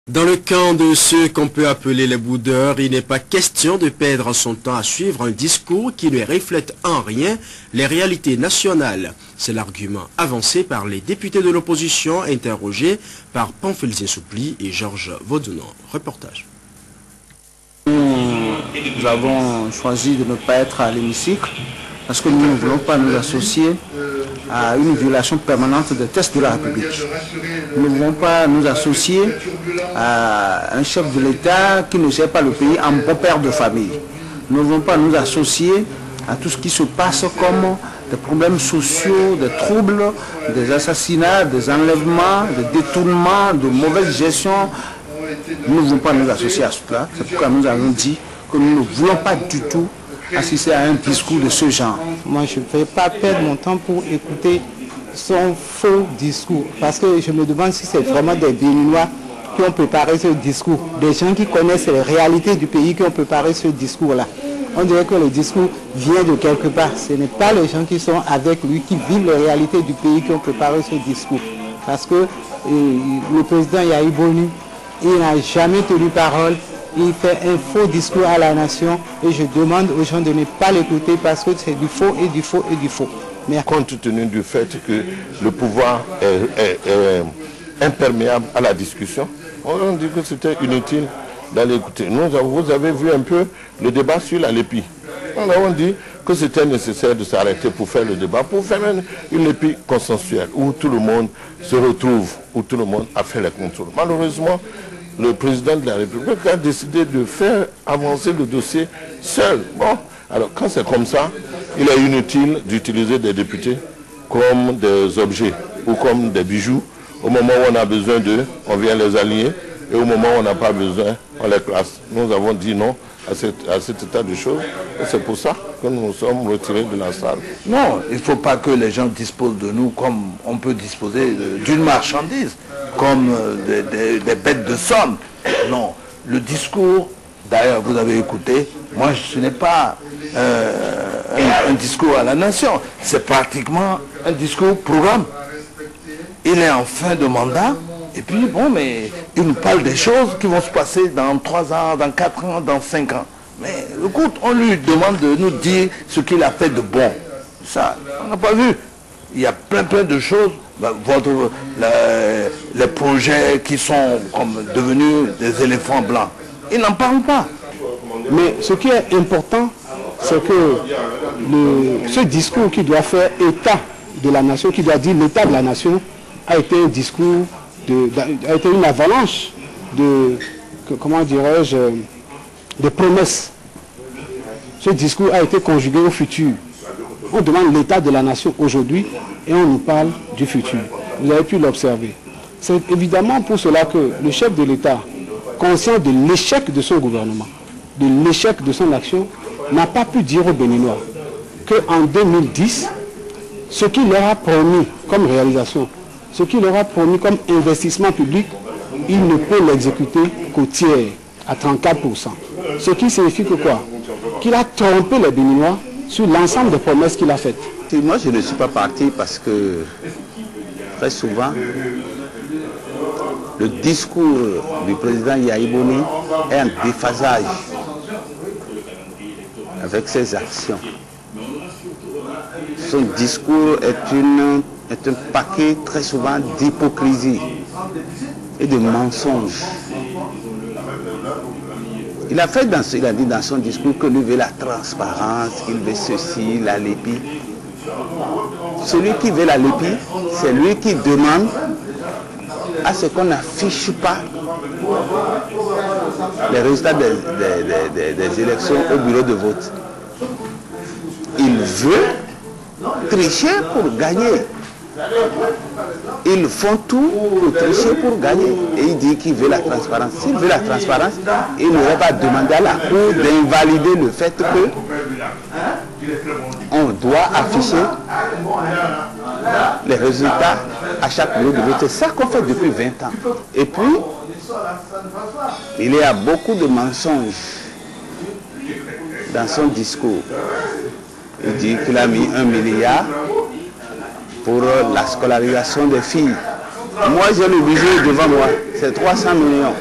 Dans le camp de ceux qu'on peut appeler les boudeurs, il n'est pas question de perdre son temps à suivre un discours qui ne reflète en rien les réalités nationales. C'est l'argument avancé par les députés de l'opposition interrogés par Pamphilzien Soupli et Georges Vaudenon. Reportage. Nous avons choisi de ne pas être à l'hémicycle parce que nous ne voulons pas nous associer à une violation permanente des textes de la République. Nous ne voulons pas nous associer à un chef de l'État qui ne gère pas le pays en bon père de famille. Nous ne voulons pas nous associer à tout ce qui se passe comme des problèmes sociaux, des troubles, des assassinats, des enlèvements, des détournements, de mauvaise gestion. Nous ne voulons pas nous associer à cela. C'est pourquoi nous avons dit que nous ne voulons pas du tout assister à un discours de ce genre. Moi, je ne vais pas perdre mon temps pour écouter son faux discours. Parce que je me demande si c'est vraiment des Béninois qui ont préparé ce discours. Des gens qui connaissent les réalités du pays qui ont préparé ce discours-là. On dirait que le discours vient de quelque part. Ce n'est pas les gens qui sont avec lui, qui vivent les réalités du pays qui ont préparé ce discours. Parce que le président Yahya Boni, il n'a jamais tenu parole. Il fait un faux discours à la nation et je demande aux gens de ne pas l'écouter parce que c'est du faux et du faux et du faux. Mais compte tenu du fait que le pouvoir est imperméable à la discussion, on dit que c'était inutile d'aller écouter. Vous avez vu un peu le débat sur la LEPI. On a dit que c'était nécessaire de s'arrêter pour faire le débat, pour faire une LEPI consensuelle où tout le monde se retrouve, où tout le monde a fait les contrôles. Malheureusement, le président de la République a décidé de faire avancer le dossier seul. Bon, alors quand c'est comme ça, il est inutile d'utiliser des députés comme des objets ou comme des bijoux. Au moment où on a besoin d'eux, on vient les aligner et au moment où on n'a pas besoin, on les classe. Nous avons dit non à cet état de choses et c'est pour ça que nous nous sommes retirés de la salle. Non, il ne faut pas que les gens disposent de nous comme on peut disposer d'une marchandise, comme des bêtes de somme. Non, le discours, d'ailleurs vous avez écouté, moi ce n'est pas un discours à la nation, c'est pratiquement un discours programme. Il est en fin de mandat, et puis bon, mais il nous parle des choses qui vont se passer dans 3 ans, dans 4 ans, dans 5 ans. Mais écoute, on lui demande de nous dire ce qu'il a fait de bon. Ça, on n'a pas vu. Il y a plein de choses. Les projets qui sont comme devenus des éléphants blancs. Ils n'en parlent pas. Mais ce qui est important, c'est que ce discours qui doit faire état de la nation, qui doit dire l'état de la nation, a été un discours, a été une avalanche de, comment dirais-je, de promesses. Ce discours a été conjugué au futur. On demande l'état de la nation aujourd'hui et on nous parle du futur. Vous avez pu l'observer. C'est évidemment pour cela que le chef de l'État, conscient de l'échec de son gouvernement, de l'échec de son action, n'a pas pu dire aux Béninois qu'en 2010, ce qu'il leur a promis comme réalisation, ce qu'il leur a promis comme investissement public, il ne peut l'exécuter qu'au tiers, à 34%. Ce qui signifie que quoi? Qu'il a trompé les Béninois sur l'ensemble des promesses qu'il a faites. Moi, je ne suis pas parti parce que très souvent, le discours du président Yahya Boni est en déphasage avec ses actions. Son discours est un paquet très souvent d'hypocrisie et de mensonges. Il a dit dans son discours que lui veut la transparence, qu'il veut ceci, la LEPI. Celui qui veut la LEPI, c'est lui qui demande à ce qu'on n'affiche pas les résultats des élections au bureau de vote. Il veut tricher pour gagner. Ils font tout pour tricher pour gagner. Et il dit qu'il veut la transparence. S'il veut la transparence, il n'aurait pas demandé à la Cour d'invalider le fait que on doit afficher les résultats à chaque bureau de vote. C'est ça qu'on fait depuis 20 ans. Et puis, il y a beaucoup de mensonges dans son discours. Il dit qu'il a mis 1 milliard pour la scolarisation des filles. Moi, j'ai le budget devant moi. c'est 300 millions.